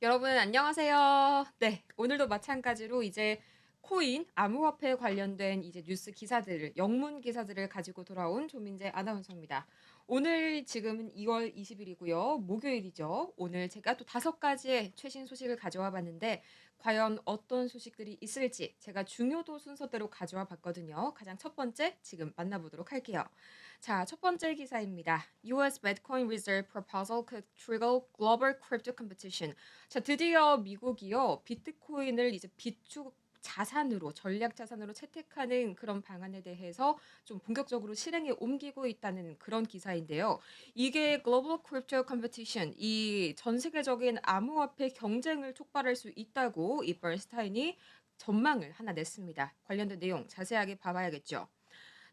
여러분 안녕하세요. 네, 오늘도 마찬가지로 이제 코인, 암호화폐 관련된 이제 뉴스 기사들을, 영문 기사들을 가지고 돌아온 조민재 아나운서입니다. 오늘 지금은 2월 20일이고요. 목요일이죠. 오늘 제가 또 5가지의 최신 소식을 가져와 봤는데 과연 어떤 소식들이 있을지 제가 중요도 순서대로 가져와 봤거든요. 가장 첫 번째 지금 만나보도록 할게요. 자, 첫 번째 기사입니다. US Bitcoin Reserve Proposal could trigger global crypto competition. 자, 드디어 미국이요, 비트코인을 이제 비축 자산으로, 전략 자산으로 채택하는 그런 방안에 대해서 좀 본격적으로 실행에 옮기고 있다는 그런 기사인데요. 이게 글로벌 크립토 컴피티션, 이 전 세계적인 암호화폐 경쟁을 촉발할 수 있다고 이 버스타인이 전망을 하나 냈습니다. 관련된 내용 자세하게 봐봐야겠죠.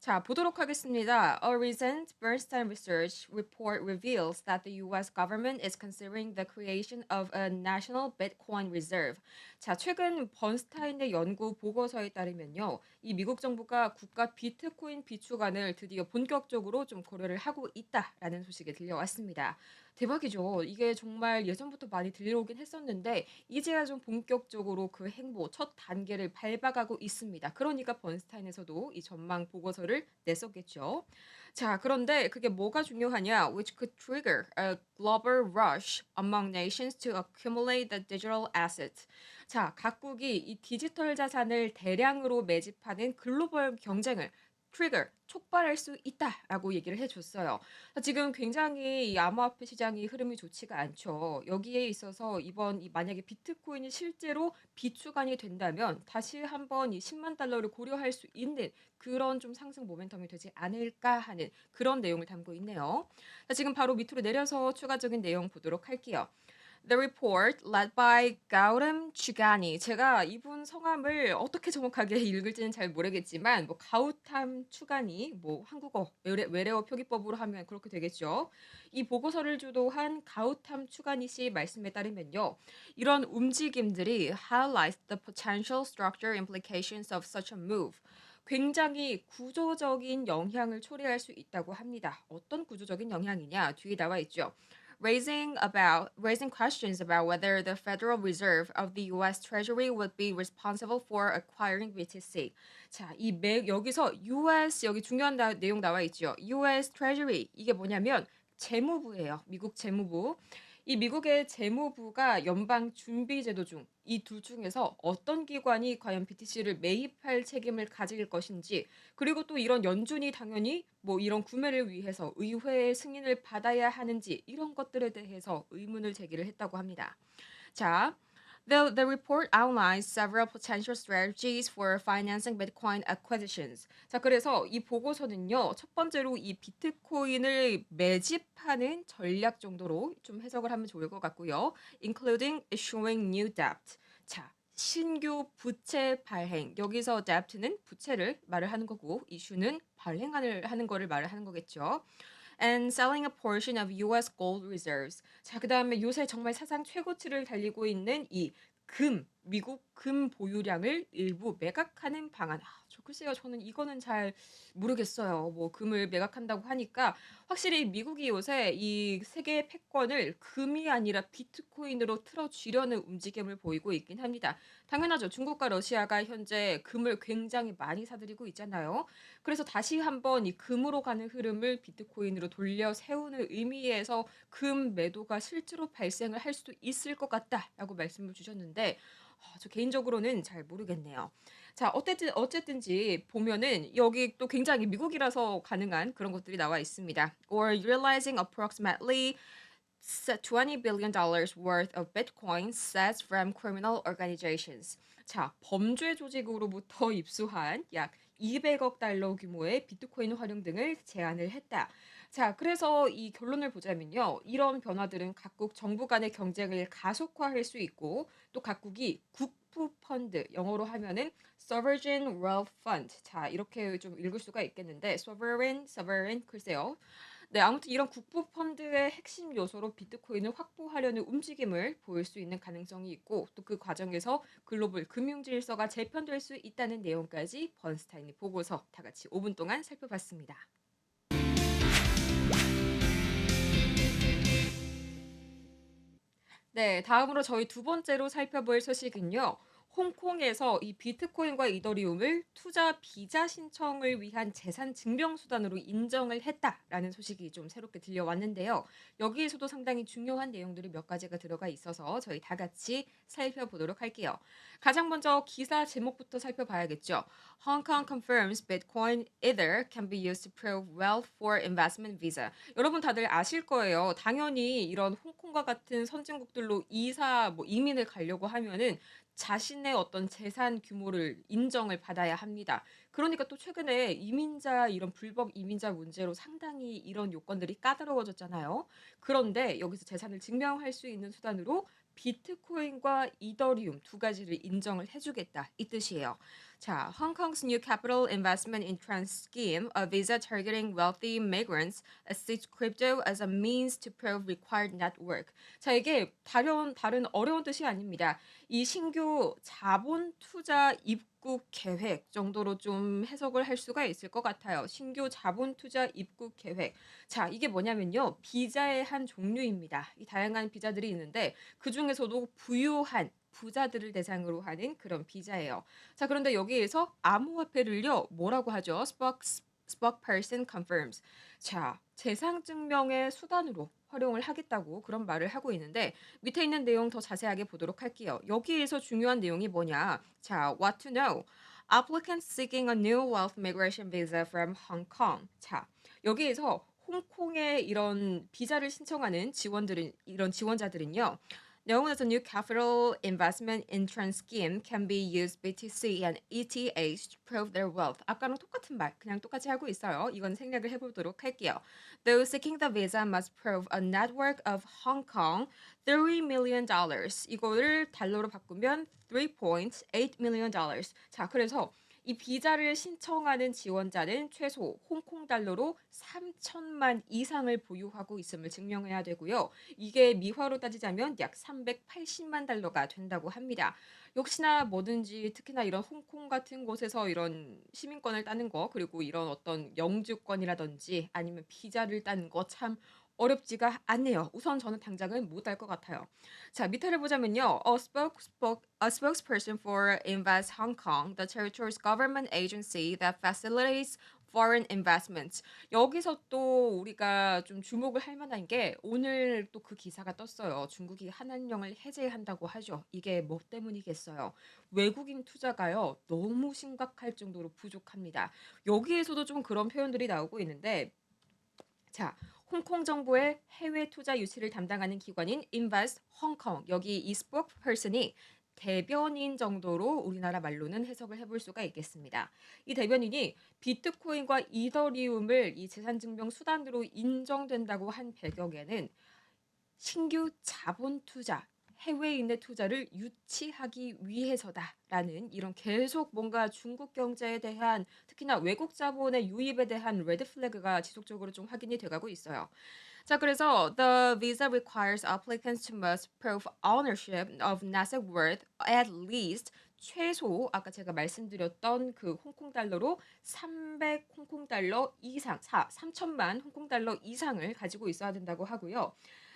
자, 보도록 하겠습니다. A recent Bernstein research report reveals that the US government is considering the creation of a national Bitcoin reserve. 자, 최근 번스타인의 연구 보고서에 따르면요. 이 미국 정부가 국가 비트코인 비축안을 드디어 본격적으로 좀 고려를 하고 있다라는 소식이 들려왔습니다. 대박이죠. 이게 정말 예전부터 많이 들려오긴 했었는데 이제야 좀 본격적으로 그 행보 첫 단계를 밟아가고 있습니다. 그러니까 번스타인에서도 이 전망 보고서를 냈었겠죠. 자, 그런데 그게 뭐가 중요하냐? Which could trigger a global rush among nations to accumulate the digital assets. 자, 각국이 이 디지털 자산을 대량으로 매집하는 글로벌 경쟁을 트리거, 촉발할 수 있다라고 얘기를 해줬어요. 지금 굉장히 이 암호화폐 시장이 흐름이 좋지가 않죠. 여기에 있어서 이번 이 만약에 비트코인이 실제로 비축안이 된다면 다시 한번 이 10만 달러를 고려할 수 있는 그런 좀 상승 모멘텀이 되지 않을까 하는 그런 내용을 담고 있네요. 자, 지금 바로 밑으로 내려서 추가적인 내용 보도록 할게요. The report, led by Gautam Chugani. 제가 이분 성함을 어떻게 정확하게 읽을지는 잘 모르겠지만, 뭐 가우탐 추가니, 뭐 한국어 외래어 표기법으로 하면 그렇게 되겠죠. 이 보고서를 주도한 가우탐 추가니 씨 말씀에 따르면요, 이런 움직임들이 highlight the potential structure implications of such a move. 굉장히 구조적인 영향을 초래할 수 있다고 합니다. 어떤 구조적인 영향이냐? 뒤에 나와 있죠. Raising questions about whether the Federal Reserve of the U.S. Treasury would be responsible for acquiring BTC. 자, 여기서 U.S. 여기 중요한 내용 나와 있죠. U.S. Treasury 이게 뭐냐면 재무부예요. 미국 재무부. 이 미국의 재무부가 연방 준비제도 중 이 둘 중에서 어떤 기관이 과연 BTC를 매입할 책임을 가질 것인지, 그리고 또 이런 연준이 당연히 뭐 이런 구매를 위해서 의회의 승인을 받아야 하는지 이런 것들에 대해서 의문을 제기를 했다고 합니다. 자, the report outlines several potential strategies for financing Bitcoin acquisitions. 자, 그래서 이 보고서는요, 첫 번째로 이 비트코인을 매집하는 전략 정도로 좀 해석을 하면 좋을 것 같고요. including issuing new debt. 자, 신규 부채 발행. 여기서 debt는 부채를 말을 하는 거고, issue는 발행을 하는 거를 말을 하는 거겠죠. And selling a portion of US gold reserves. 자, 그다음에 요새 정말 사상 최고치를 달리고 있는 이 미국 금 보유량을 일부 매각하는 방안. 저 글쎄요, 저는 이거는 잘 모르겠어요. 뭐 금을 매각한다고 하니까 확실히 미국이 요새 이 세계 패권을 금이 아니라 비트코인으로 틀어쥐려는 움직임을 보이고 있긴 합니다. 당연하죠. 중국과 러시아가 현재 금을 굉장히 많이 사들이고 있잖아요. 그래서 다시 한번 이 금으로 가는 흐름을 비트코인으로 돌려 세우는 의미에서 금 매도가 실제로 발생을 할 수도 있을 것 같다라고 말씀을 주셨는데 저 개인적으로는 잘 모르겠네요. 자, 어쨌든지 보면은 여기 또 굉장히 미국이라서 가능한 그런 것들이 나와 있습니다. Or utilizing approximately $20 billion worth of Bitcoin seized from criminal organizations. 자, 범죄 조직으로부터 입수한 약 200억 달러 규모의 비트코인 활용 등을 제안을 했다. 자, 그래서 이 결론을 보자면요. 이런 변화들은 각국 정부 간의 경쟁을 가속화할 수 있고 또 각국이 국부 펀드, 영어로 하면은 Sovereign Wealth Fund. 자, 이렇게 좀 읽을 수가 있겠는데 sovereign 글쎄요. 네, 아무튼 이런 국부 펀드의 핵심 요소로 비트코인을 확보하려는 움직임을 보일 수 있는 가능성이 있고 또 그 과정에서 글로벌 금융 질서가 재편될 수 있다는 내용까지 번스타인이 보고서 다 같이 5분 동안 살펴봤습니다. 네, 다음으로 저희 두 번째로 살펴볼 소식은요. 홍콩에서 이 비트코인과 이더리움을 투자 비자 신청을 위한 재산 증명 수단으로 인정을 했다라는 소식이 좀 새롭게 들려왔는데요. 여기에서도 상당히 중요한 내용들이 몇 가지가 들어가 있어서 저희 다 같이 살펴보도록 할게요. 가장 먼저 기사 제목부터 살펴봐야겠죠. Hong Kong confirms Bitcoin Ether can be used to prove wealth for investment visa. 여러분 다들 아실 거예요. 당연히 이런 홍콩과 같은 선진국들로 이민을 가려고 하면은 자신의 어떤 재산 규모를 인정을 받아야 합니다. 그러니까 또 최근에 이런 불법 이민자 문제로 상당히 이런 요건들이 까다로워졌잖아요. 그런데 여기서 재산을 증명할 수 있는 수단으로 비트코인과 이더리움 두 가지를 인정을 해주겠다 이 뜻이에요. 자, Hong Kong's new capital investment entrance scheme, a visa targeting wealthy migrants, seeks crypto as a means to prove required network. 자, 이게 다른 어려운 뜻이 아닙니다. 이 신규 자본 투자 입국 계획 정도로 좀 해석을 할 수가 있을 것 같아요. 신규 자본 투자 입국 계획. 자, 이게 뭐냐면요. 비자의 한 종류입니다. 이 다양한 비자들이 있는데 그중에서도 부유한 부자들을 대상으로 하는 그런 비자예요. 자, 그런데 여기에서 암호화폐를요, 뭐라고 하죠? spokesperson confirms. 자, 재산 증명의 수단으로 활용을 하겠다고 그런 말을 하고 있는데 밑에 있는 내용 더 자세하게 보도록 할게요. 여기에서 중요한 내용이 뭐냐? 자, what to know. Applicants seeking a new wealth migration visa from Hong Kong. 자, 여기에서 홍콩에 이런 비자를 신청하는 이런 지원자들은요. Known as a new capital investment entrance scheme can be used BTC and ETH to prove their wealth. 아까랑 똑같은 말, 그냥 똑같이 하고 있어요. 이건 생략을 해보도록 할게요. Those seeking the visa must prove a net worth of Hong Kong $3 million. 이거를 달러로 바꾸면 $3.8 million. 자, 그래서 이 비자를 신청하는 지원자는 최소 홍콩 달러로 3천만 이상을 보유하고 있음을 증명해야 되고요. 이게 미화로 따지자면 약 380만 달러가 된다고 합니다. 역시나 뭐든지 특히나 이런 홍콩 같은 곳에서 이런 시민권을 따는 거 그리고 이런 어떤 영주권이라든지 아니면 비자를 따는 거 참 어렵지가 않네요. 우선 저는 당장은 못 할 것 같아요. 자, 밑에를 보자면요. A spokesperson for Invest Hong Kong, the territory's government agency that facilitates foreign investments. 여기서 또 우리가 좀 주목을 할 만한 게 오늘 또 그 기사가 떴어요. 중국이 한한령을 해제한다고 하죠. 이게 뭐 때문이겠어요? 외국인 투자가요. 너무 심각할 정도로 부족합니다. 여기에서도 좀 그런 표현들이 나오고 있는데 자, 홍콩 정부의 해외 투자 유치를 담당하는 기관인 Invest Hong Kong. 여기 이 스포크퍼슨이 대변인 정도로 우리나라 말로는 해석을 해볼 수가 있겠습니다. 이 대변인이 비트코인과 이더리움을 이 재산증명 수단으로 인정된다고 한 배경에는 신규 자본 투자, 해외인의 투자를 유치하기 위해서다라는 이런 계속 뭔가 중국 경제에 대한 특히나 외국 자본의 유입에 대한 레드 플래그가 지속적으로 좀 확인이 돼가고 있어요. 자, 그래서 the visa requires applicants to must prove ownership of net worth at least 최소 아까 제가 말씀드렸던 그 홍콩 달러로 300 홍콩 달러 이상, 3천만 홍콩 달러 이상을 가지고 있어야 된다고 하고요.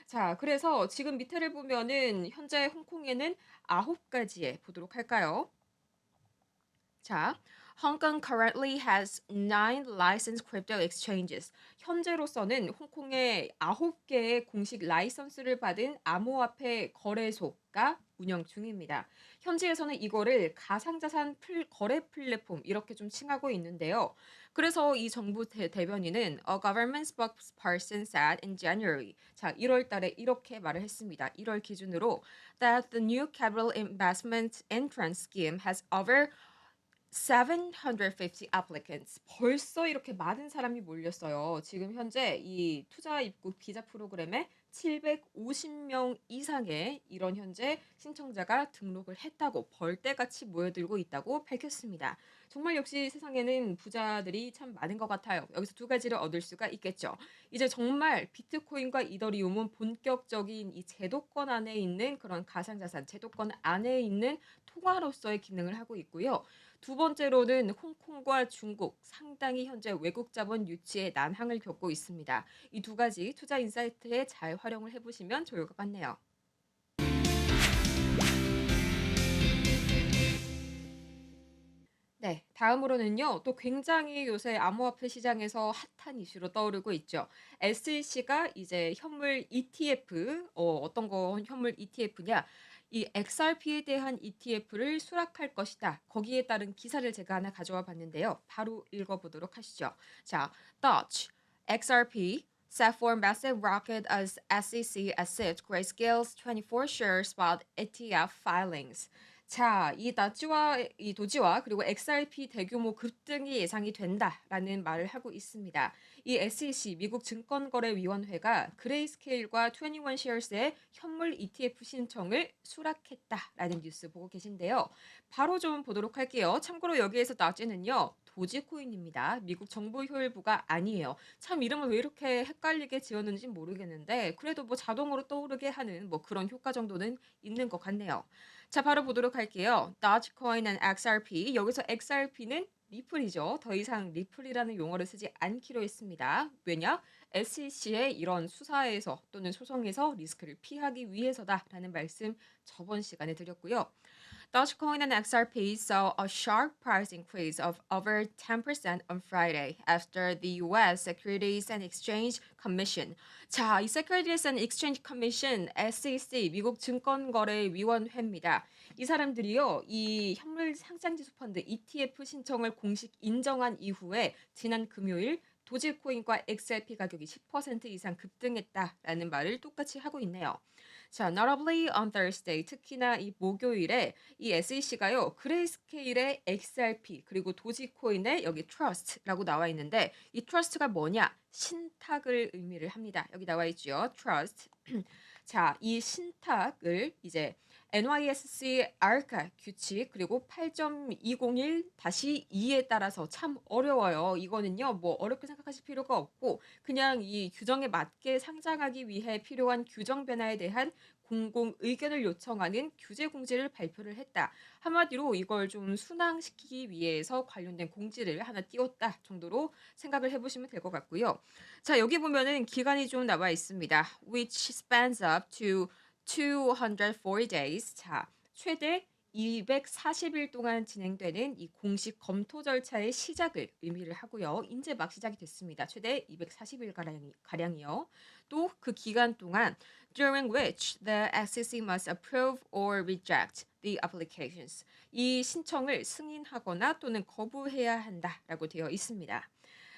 자, 그래서 지금 밑에를 보면은 현재 홍콩에는 9가지에 보도록 할까요? 자, Hong Kong currently has 9 licensed crypto exchanges. 현재로서는 홍콩에 9개의 공식 라이선스를 받은 암호화폐 거래소가 운영 중입니다. 현지에서는 이거를 가상자산 거래 플랫폼 이렇게 좀 칭하고 있는데요. 그래서 이 정부 대변인은 A government spokesperson said in January. 자, 1월 달에 이렇게 말을 했습니다. 1월 기준으로 that the new capital investment entrance scheme has over 750 applicants. 벌써 이렇게 많은 사람이 몰렸어요. 지금 현재 이 투자 입국 비자 프로그램에 750명 이상의 이런 현재 신청자가 등록을 했다고 벌떼같이 모여들고 있다고 밝혔습니다. 정말 역시 세상에는 부자들이 참 많은 것 같아요. 여기서 두 가지를 얻을 수가 있겠죠. 이제 정말 비트코인과 이더리움은 본격적인 이 제도권 안에 있는 그런 가상자산, 제도권 안에 있는 통화로서의 기능을 하고 있고요. 두 번째로는 홍콩과 중국 상당히 현재 외국 자본 유치에 난항을 겪고 있습니다. 이 두 가지 투자 인사이트에 잘 활용을 해보시면 좋을 것 같네요. 다음으로는요. 또 굉장히 요새 암호화폐 시장에서 핫한 이슈로 떠오르고 있죠. SEC가 이제 현물 ETF 어떤 거 현물 ETF냐? 이 XRP에 대한 ETF를 수락할 것이다. 거기에 따른 기사를 제가 하나 가져와 봤는데요. 바로 읽어 보도록 하시죠. 자, Doge, XRP set for massive rocket as SEC assist Grayscale's 24 share spot ETF filings. 자, 이 도지와 그리고 XRP 대규모 급등이 예상이 된다라는 말을 하고 있습니다. 이 SEC 미국 증권거래위원회가 그레이스케일과 21 쉐어스의 현물 ETF 신청을 수락했다라는 뉴스 보고 계신데요. 바로 좀 보도록 할게요. 참고로 여기에서 나지는요. 도지코인입니다. 미국 정보효율부가 아니에요. 참 이름을 왜 이렇게 헷갈리게 지었는지 모르겠는데 그래도 뭐 자동으로 떠오르게 하는 뭐 그런 효과 정도는 있는 것 같네요. 자, 바로 보도록 할게요. Dogecoin and XRP. 여기서 XRP는 리플이죠. 더 이상 리플이라는 용어를 쓰지 않기로 했습니다. 왜냐? SEC의 이런 수사에서 또는 소송에서 리스크를 피하기 위해서다라는 말씀 저번 시간에 드렸고요. Dogecoin and XRP saw a sharp price increase of over 10% on Friday after the US Securities and Exchange Commission. 자, 이 Securities and Exchange Commission, SEC, 미국 증권거래위원회입니다. 이 사람들이요, 이 현물 상장지수 펀드 ETF 신청을 공식 인정한 이후에 지난 금요일 도지코인과 XRP 가격이 10% 이상 급등했다라는 말을 똑같이 하고 있네요. 자, notably on Thursday, 특히나 이 목요일에 이 SEC가요, 그레이스케일의 XRP 그리고 도지코인의 여기 Trust라고 나와 있는데 이 Trust가 뭐냐? 신탁을 의미를 합니다. 여기 나와 있죠. Trust. 자, 이 신탁을 이제 NYSE ARCA 규칙 그리고 8.201-2에 따라서 참 어려워요. 이거는요, 뭐 어렵게 생각하실 필요가 없고 그냥 이 규정에 맞게 상장하기 위해 필요한 규정 변화에 대한 공공 의견을 요청하는 규제 공지를 발표를 했다. 한마디로 이걸 좀 순항시키기 위해서 관련된 공지를 하나 띄웠다 정도로 생각을 해보시면 될 것 같고요. 자, 여기 보면은 기간이 좀 나와 있습니다. Which spans up to 240 days. 자, 최대 240일 동안 진행되는 이 공식 검토 절차의 시작을 의미를 하고요. 이제 막 시작이 됐습니다. 최대 240일 가량이요. 또 그 기간 동안 during which the SEC must approve or reject the applications. 이 신청을 승인하거나 또는 거부해야 한다라고 되어 있습니다.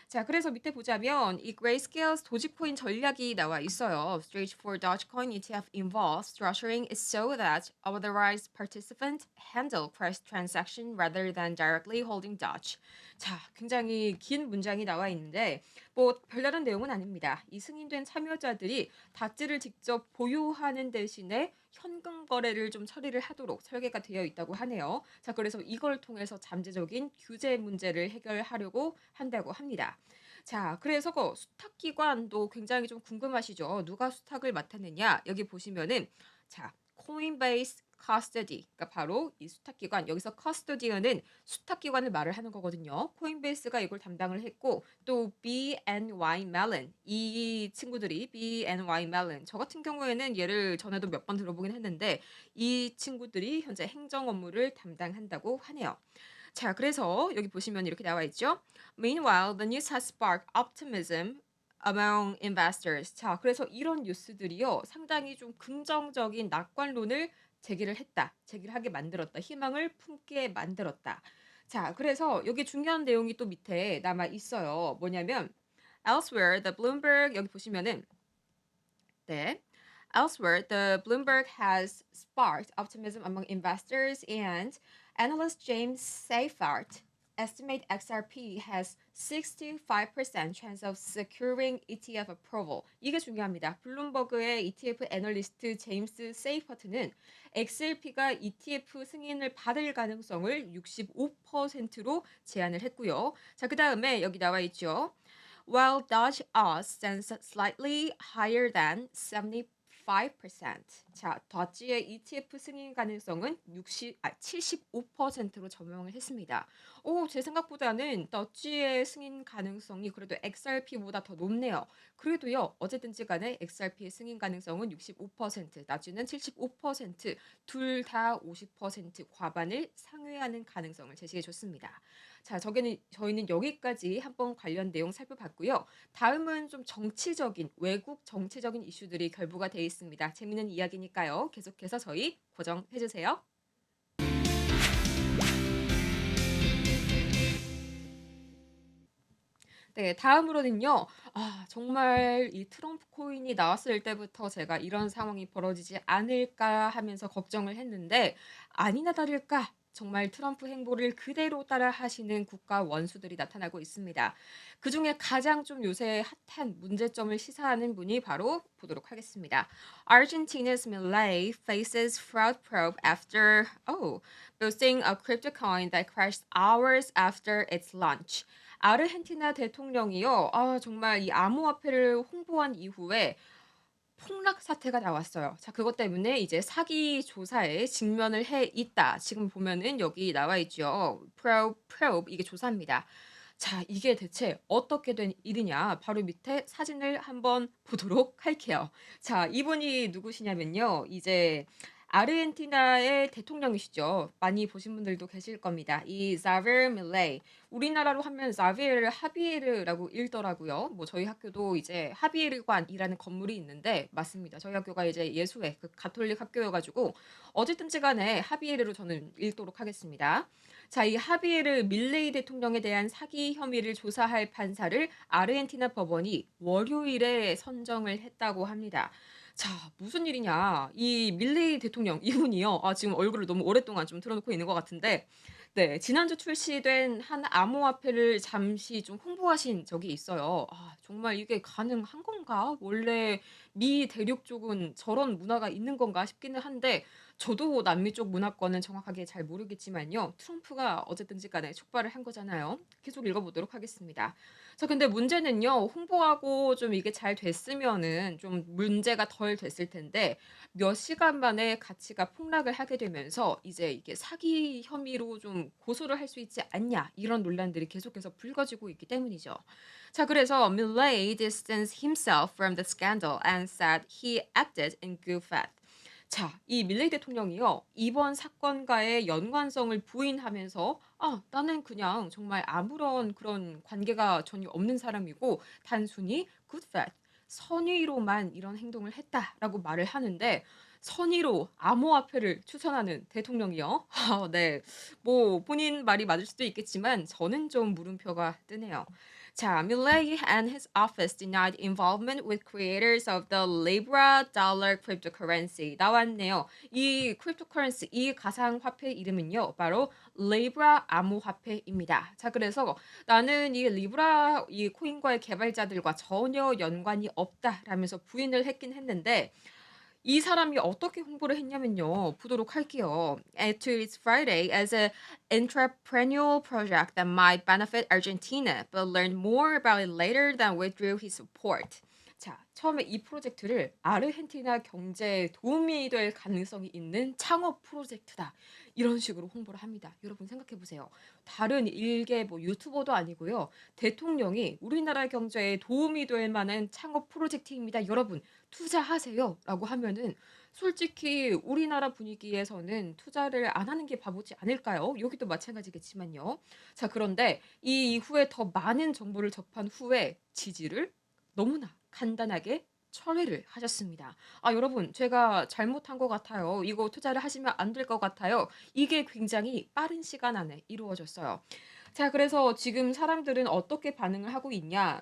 자, 그래서 밑에 보자면 이 Grayscale's 도지코인 전략이 나와 있어요. Strategy for Dogecoin ETF involves structuring it so that authorized participants handle price transaction rather than directly holding Doge. 자, 굉장히 긴 문장이 나와 있는데 뭐 별다른 내용은 아닙니다. 이 승인된 참여자들이 닷지를 직접 보유하는 대신에 현금 거래를 좀 처리를 하도록 설계가 되어 있다고 하네요. 자, 그래서 이걸 통해서 잠재적인 규제 문제를 해결하려고 한다고 합니다. 자, 그래서 그 수탁 기관도 굉장히 좀 궁금하시죠? 누가 수탁을 맡았느냐? 여기 보시면은 자, 코인베이스 커스터디, 그러니까 바로 이 수탁 기관. 여기서 커스터디언은 수탁 기관을 말을 하는 거거든요. 코인베이스가 이걸 담당을 했고 또 BNY Mellon 이 친구들이 BNY Mellon 저 같은 경우에는 얘를 전에도 몇 번 들어보긴 했는데 이 친구들이 현재 행정 업무를 담당한다고 하네요. 자, 그래서 여기 보시면 이렇게 나와 있죠. Meanwhile, the news has sparked optimism among investors. 자, 그래서 이런 뉴스들이요. 상당히 좀 긍정적인 낙관론을 제기를 하게 만들었다. 희망을 품게 만들었다. 자, 그래서 여기 중요한 내용이 또 밑에 남아 있어요. 뭐냐면 elsewhere, the Bloomberg 여기 보시면은 네. Elsewhere, the Bloomberg has sparked optimism among investors and analyst James Seyfarth estimate XRP has 65% chance of securing ETF approval. 이게 중요합니다. 블룸버그의 ETF 애널리스트 제임스 세이퍼트는 XRP가 ETF 승인을 받을 가능성을 65%로 제안을 했고요. 자, 그다음에 여기 나와 있죠. While Dodge Oz stands slightly higher than 75%. 자, 더지의 ETF 승인 가능성은 75%로 전망을 했습니다. 오, 제 생각보다는 더지의 승인 가능성이 그래도 XRP보다 더 높네요. 그래도요, 어쨌든지 간에 XRP의 승인 가능성은 65%, 나지는 75%, 둘 다 50% 과반을 상회하는 가능성을 제시해 줬습니다. 자, 저희는 여기까지 한번 관련 내용 살펴봤고요. 다음은 좀 정치적인, 외국 정치적인 이슈들이 결부가 되어 있습니다. 재미있는 이야기니까요. 계속해서 저희 고정해 주세요. 네, 다음으로는요. 정말 이 트럼프 코인이 나왔을 때부터 제가 '이런 상황이 벌어지지 않을까.' 하면서 걱정을 했는데 아니나 다를까 정말 트럼프 행보를 그대로 따라하시는 국가 원수들이 나타나고 있습니다. 그중에 가장 좀 요새 핫한 문제점을 시사하는 분이 바로 보도록 하겠습니다. Argentina's Milei faces fraud probe after boasting a crypto coin that crashed hours after its launch. 아르헨티나 대통령이요. 정말 이 암호화폐를 홍보한 이후에 폭락 사태가 나왔어요. 자, 그것 때문에 이제 사기 조사에 직면을 해 있다. 지금 보면은 여기 나와 있죠. probe 이게 조사입니다. 자, 이게 대체 어떻게 된 일이냐? 바로 밑에 사진을 한번 보도록 할게요. 자, 이분이 누구시냐면요. 이제 아르헨티나의 대통령이시죠. 많이 보신 분들도 계실 겁니다. 이 자비에르 밀레이. 우리나라로 하면 자비에르 하비에르라고 읽더라고요. 뭐 저희 학교도 이제 하비에르관이라는 건물이 있는데 맞습니다. 저희 학교가 이제 예수회 그 가톨릭 학교여 가지고 어쨌든지 간에 하비에르로 저는 읽도록 하겠습니다. 자, 이 하비에르 밀레이 대통령에 대한 사기 혐의를 조사할 판사를 아르헨티나 법원이 월요일에 선정을 했다고 합니다. 자, 무슨 일이냐. 이 밀레이 대통령 이분이요. 지금 얼굴을 너무 오랫동안 좀 틀어 놓고 있는 것 같은데 네, 지난주 출시된 한 암호화폐를 잠시 좀 홍보하신 적이 있어요. 정말 이게 가능한 건가? 원래 미 대륙 쪽은 저런 문화가 있는 건가 싶기는 한데 저도 남미 쪽 문화권은 정확하게 잘 모르겠지만요. 트럼프가 어쨌든지 간에 촉발을 한 거잖아요. 계속 읽어보도록 하겠습니다. 자, 근데 문제는요. 홍보하고 좀 이게 잘 됐으면은 좀 문제가 덜 됐을 텐데 몇 시간 만에 가치가 폭락을 하게 되면서 이제 이게 사기 혐의로 좀 고소를 할 수 있지 않냐 이런 논란들이 계속해서 불거지고 있기 때문이죠. 자, 그래서 Milei distanced himself from the scandal and said he acted in good faith. 자, 이 밀레이 대통령이요. 이번 사건과의 연관성을 부인하면서 나는 그냥 정말 아무런 그런 관계가 전혀 없는 사람이고 단순히 good faith, 선의로만 이런 행동을 했다라고 말을 하는데 선의로 암호화폐를 추천하는 대통령이요. 네. 뭐 본인 말이 맞을 수도 있겠지만 저는 좀 물음표가 뜨네요. 자, Milei and his office denied involvement with creators of the Libra dollar cryptocurrency. 나왔네요. 이 cryptocurrency, 이 가상화폐 이름은요, 바로 Libra 암호화폐입니다. 자, 그래서 나는 이 리브라 이 코인과의 개발자들과 전혀 연관이 없다라면서 부인을 했긴 했는데 이 사람이 어떻게 홍보를 했냐면요. 보도록 할게요. To its Friday as a entrepreneurial project that might benefit Argentina, but learned more about it later than withdrew his support. 자, 처음에 이 프로젝트를 아르헨티나 경제에 도움이 될 가능성이 있는 창업 프로젝트다. 이런 식으로 홍보를 합니다. 여러분 생각해 보세요. 다른 일개 뭐 유튜버도 아니고요. 대통령이 우리나라 경제에 도움이 될 만한 창업 프로젝트입니다. 여러분 투자하세요라고 하면은 솔직히 우리나라 분위기에서는 투자를 안 하는 게 바보지 않을까요? 여기도 마찬가지겠지만요. 자, 그런데 이 이후에 더 많은 정보를 접한 후에 지지를 너무나 간단하게 철회를 하셨습니다. 여러분 제가 잘못한 것 같아요. 이거 투자를 하시면 안 될 것 같아요. 이게 굉장히 빠른 시간 안에 이루어졌어요. 자, 그래서 지금 사람들은 어떻게 반응을 하고 있냐?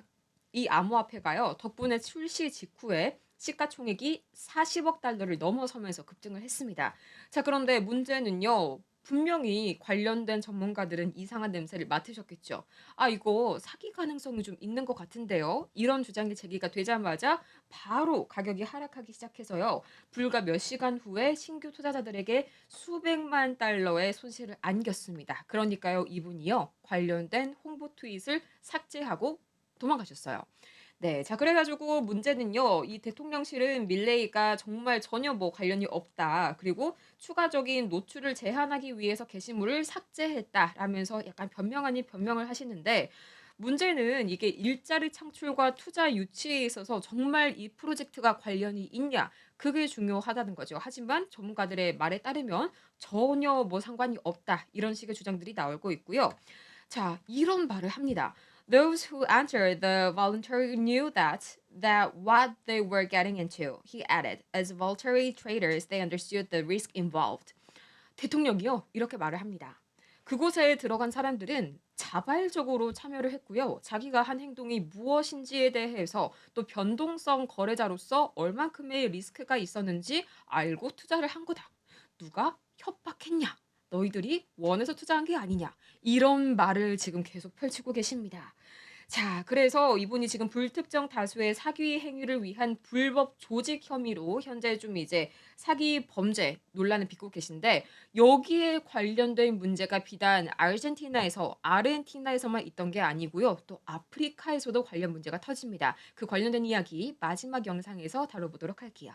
이 암호화폐가요. 덕분에 출시 직후에 시가총액이 40억 달러를 넘어서면서 급등을 했습니다. 자, 그런데 문제는요. 분명히 관련된 전문가들은 이상한 냄새를 맡으셨겠죠. 이거 사기 가능성이 좀 있는 것 같은데요. 이런 주장이 제기가 되자마자 바로 가격이 하락하기 시작해서요. 불과 몇 시간 후에 신규 투자자들에게 수백만 달러의 손실을 안겼습니다. 그러니까요, 이분이요. 관련된 홍보 트윗을 삭제하고 도망가셨어요. 네. 자, 그래 가지고 문제는요. 이 대통령실은 밀레이가 정말 전혀 뭐 관련이 없다. 그리고 추가적인 노출을 제한하기 위해서 게시물을 삭제했다라면서 약간 변명 아닌 변명을 하시는데 문제는 이게 일자리 창출과 투자 유치에 있어서 정말 이 프로젝트가 관련이 있냐? 그게 중요하다는 거죠. 하지만 전문가들의 말에 따르면 전혀 뭐 상관이 없다. 이런 식의 주장들이 나오고 있고요. 자, 이런 말을 합니다. Those who entered the voluntary knew that what they were getting into. He added, as voluntary traders, they understood the risk involved. 대통령이요, 이렇게 말을 합니다. 그곳에 들어간 사람들은 자발적으로 참여를 했고요. 자기가 한 행동이 무엇인지에 대해서 또 변동성 거래자로서 얼만큼의 리스크가 있었는지 알고 투자를 한 거다. 누가 협박했냐? 너희들이 원해서 투자한 게 아니냐? 이런 말을 지금 계속 펼치고 계십니다. 자, 그래서 이분이 지금 불특정 다수의 사기 행위를 위한 불법 조직 혐의로 현재 좀 이제 사기 범죄 논란을 빚고 계신데, 여기에 관련된 문제가 비단 아르헨티나에서만 있던 게 아니고요. 또 아프리카에서도 관련 문제가 터집니다. 그 관련된 이야기 마지막 영상에서 다뤄보도록 할게요.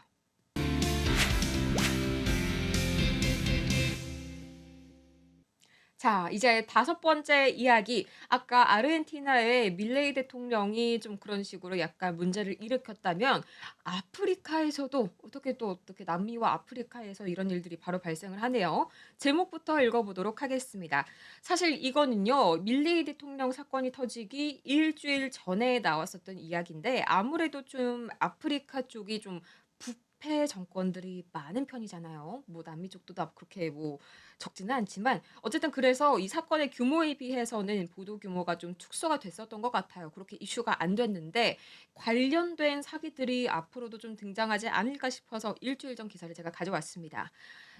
자, 이제 다섯 번째 이야기. 아까 아르헨티나의 밀레이 대통령이 좀 그런 식으로 약간 문제를 일으켰다면, 아프리카에서도 어떻게 남미와 아프리카에서 이런 일들이 바로 발생을 하네요. 제목부터 읽어보도록 하겠습니다. 사실 이거는요, 밀레이 대통령 사건이 터지기 일주일 전에 나왔었던 이야기인데, 아무래도 좀 아프리카 쪽이 좀 부패 정권들이 많은 편이잖아요. 뭐 남미 쪽도 그렇게 뭐 적지는 않지만 어쨌든 그래서 이 사건의 규모에 비해서는 보도 규모가 좀 축소가 됐었던 것 같아요. 그렇게 이슈가 안 됐는데 관련된 사기들이 앞으로도 좀 등장하지 않을까 싶어서 일주일 전 기사를 제가 가져왔습니다.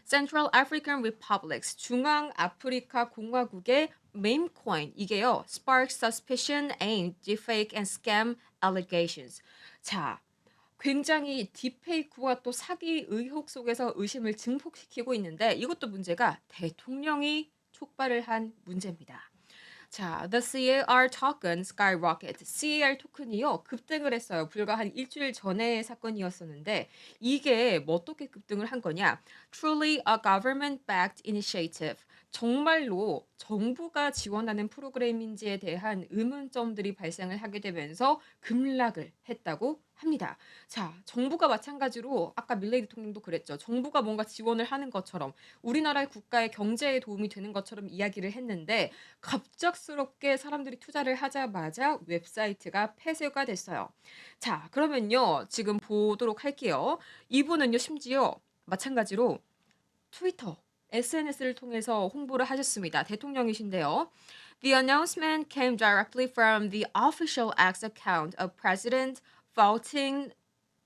Central African Republics, 중앙 아프리카 공화국의 meme coin, 이게요, sparks suspicion aimed deepfake and scam allegations. 자, 굉장히 딥페이크와 또 사기 의혹 속에서 의심을 증폭시키고 있는데, 이것도 문제가 대통령이 촉발을 한 문제입니다. 자, the CAR token skyrocket. CAR 토큰이요, 급등을 했어요. 불과 한 일주일 전의 사건이었었는데, 이게 뭐 어떻게 급등을 한 거냐? Truly a government-backed initiative. 정말로 정부가 지원하는 프로그램인지에 대한 의문점들이 발생을 하게 되면서 급락을 했다고 합니다. 자, 정부가 마찬가지로 아까 밀레이 대통령도 그랬죠. 정부가 뭔가 지원을 하는 것처럼 우리나라의 국가의 경제에 도움이 되는 것처럼 이야기를 했는데, 갑작스럽게 사람들이 투자를 하자마자 웹사이트가 폐쇄가 됐어요. 자, 그러면요, 지금 보도록 할게요. 이분은요, 심지어 마찬가지로 트위터, SNS를 통해서 홍보를 하셨습니다. 대통령이신데요. The announcement came directly from the official X account of President Valentin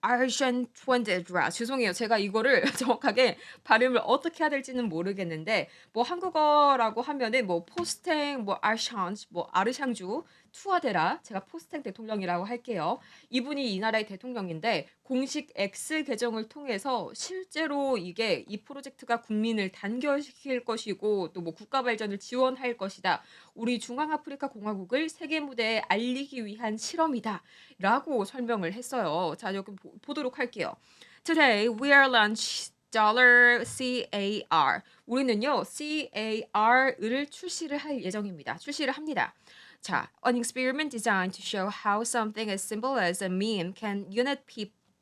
아르헨티나. 죄송해요. 제가 이거를 정확하게 발음을 어떻게 해야 될지는 모르겠는데, 뭐 한국어라고 하면은 뭐 포스탱, 뭐 아르샹, 뭐 아르샹주, 투아데라. 제가 포스탱 대통령이라고 할게요. 이분이 이 나라의 대통령인데 공식 X 계정을 통해서 실제로 이게 이 프로젝트가 국민을 단결시킬 것이고 또 뭐 국가 발전을 지원할 것이다. 우리 중앙아프리카 공화국을 세계 무대에 알리기 위한 실험이다. 라고 설명을 했어요. 자, 여기 보도록 할게요. Today we are launch dollar CAR. 우리는요, CAR을 출시를 할 예정입니다. 출시를 합니다. 자, an experiment designed to show how something as simple as a meme can unite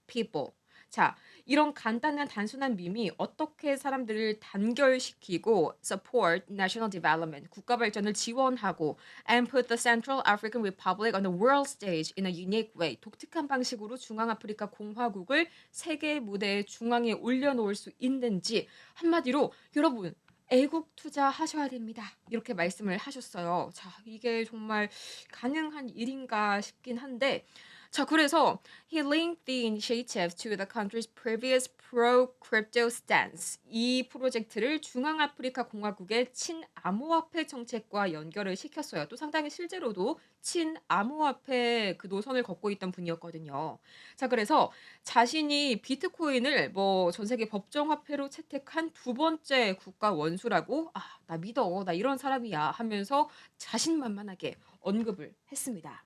people. 자, 이런 간단한 단순한 밈이 어떻게 사람들을 단결시키고 support national development, 국가 발전을 지원하고 and put the Central African Republic on the world stage in a unique way, 독특한 방식으로 중앙아프리카 공화국을 세계 무대의 중앙에 올려놓을 수 있는지, 한마디로 여러분 애국 투자하셔야 됩니다. 이렇게 말씀을 하셨어요. 자, 이게 정말 가능한 일인가 싶긴 한데, 자, 그래서 he linked the initiative to the country's previous pro-crypto stance. 이 프로젝트를 중앙아프리카 공화국의 친암호화폐 정책과 연결을 시켰어요. 또 상당히 실제로도 친암호화폐 그 노선을 걷고 있던 분이었거든요. 자, 그래서 자신이 비트코인을 뭐 전 세계 법정 화폐로 채택한 두 번째 국가 원수라고, 아, 나 믿어. 나 이런 사람이야 하면서 자신만만하게 언급을 했습니다.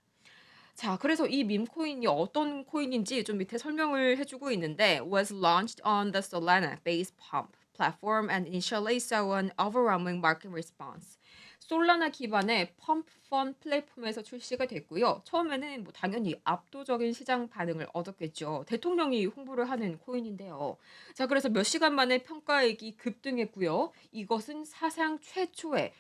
자, 그래서 이 밈코인이 어떤 코인인지 좀 밑에 설명을 해주고 있는데, was launched on the Solana-based pump platform and initially saw an overwhelming market response. 솔라나 기반의 펌프펀 플랫폼에서 출시가 됐고요. 처음에는 뭐 당연히 압도적인 시장 반응을 얻었겠죠. 대통령이 홍보를 하는 코인인데요. 자, 그래서 몇 시간 만에 평가액이 급등했고요. 이것은 사상 최초의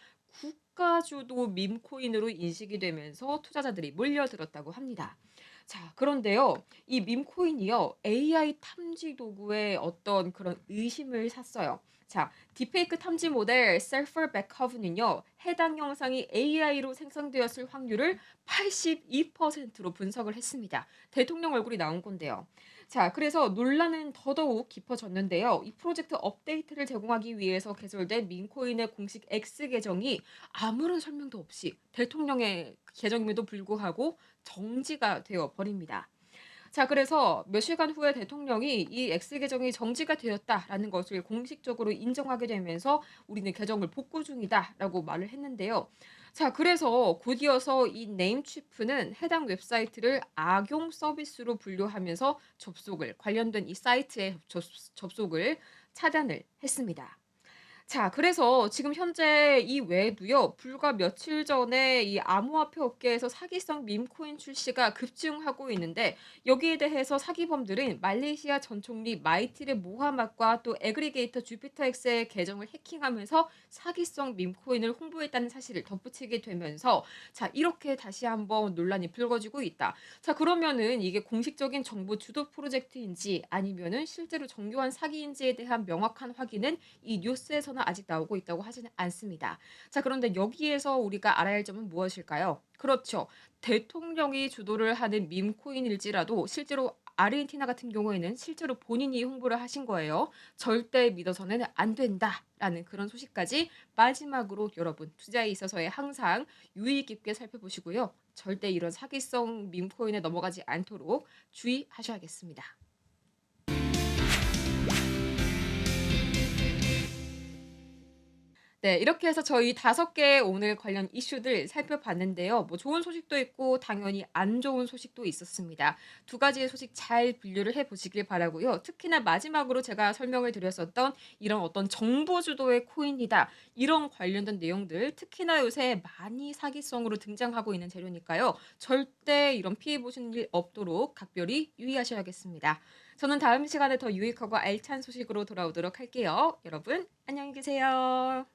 주가주도 밈코인으로 인식이 되면서 투자자들이 몰려들었다고 합니다. 자, 그런데요. 이 밈코인이요. AI 탐지 도구의 어떤 그런 의심을 샀어요. 자, 딥페이크 탐지 모델 셀퍼 백허브는요. 해당 영상이 AI로 생성되었을 확률을 82%로 분석을 했습니다. 대통령 얼굴이 나온 건데요. 자, 그래서 논란은 더더욱 깊어졌는데요. 이 프로젝트 업데이트를 제공하기 위해서 개설된 민코인의 공식 X 계정이 아무런 설명도 없이 대통령의 계정임에도 불구하고 정지가 되어 버립니다. 자, 그래서 몇 시간 후에 대통령이 이 X 계정이 정지가 되었다라는 것을 공식적으로 인정하게 되면서 "우리는 계정을 복구 중이다."라고 말을 했는데요. 자, 그래서 곧이어서 이 네임치프는 해당 웹사이트를 악용 서비스로 분류하면서 접속을 관련된 이 사이트의 접속을 차단을 했습니다. 자, 그래서 지금 현재 이 외에도요. 불과 며칠 전에 이 암호화폐 업계에서 사기성 밈코인 출시가 급증하고 있는데, 여기에 대해서 사기범들은 말레이시아 전 총리 마이티르 모하mad과 또 애그리게이터 주피터X의 계정을 해킹하면서 사기성 밈코인을 홍보했다는 사실을 덧붙이게 되면서, 자, 이렇게 다시 한번 논란이 불거지고 있다. 자, 그러면은 이게 공식적인 정부 주도 프로젝트인지 아니면은 실제로 정교한 사기인지에 대한 명확한 확인은 이 뉴스에서는 아직 나오고 있다고 하지는 않습니다. 자, 그런데 여기에서 우리가 알아야 할 점은 무엇일까요? 그렇죠. 대통령이 주도를 하는 밈코인일지라도 실제로 아르헨티나 같은 경우에는 실제로 본인이 홍보를 하신 거예요. 절대 믿어서는 안 된다라는 그런 소식까지 마지막으로 여러분 투자에 있어서의 항상 유의 깊게 살펴보시고요. 절대 이런 사기성 밈코인에 넘어가지 않도록 주의하셔야겠습니다. 네. 이렇게 해서 저희 5개 오늘 관련 이슈들 살펴봤는데요. 뭐 좋은 소식도 있고 당연히 안 좋은 소식도 있었습니다. 두 가지의 소식 잘 분류를 해 보시길 바라고요. 특히나 마지막으로 제가 설명을 드렸었던 이런 어떤 정보 주도의 코인이다. 이런 관련된 내용들 특히나 요새 많이 사기성으로 등장하고 있는 재료니까요. 절대 이런 피해 보시는 일 없도록 각별히 유의하셔야겠습니다. 저는 다음 시간에 더 유익하고 알찬 소식으로 돌아오도록 할게요. 여러분 안녕히 계세요.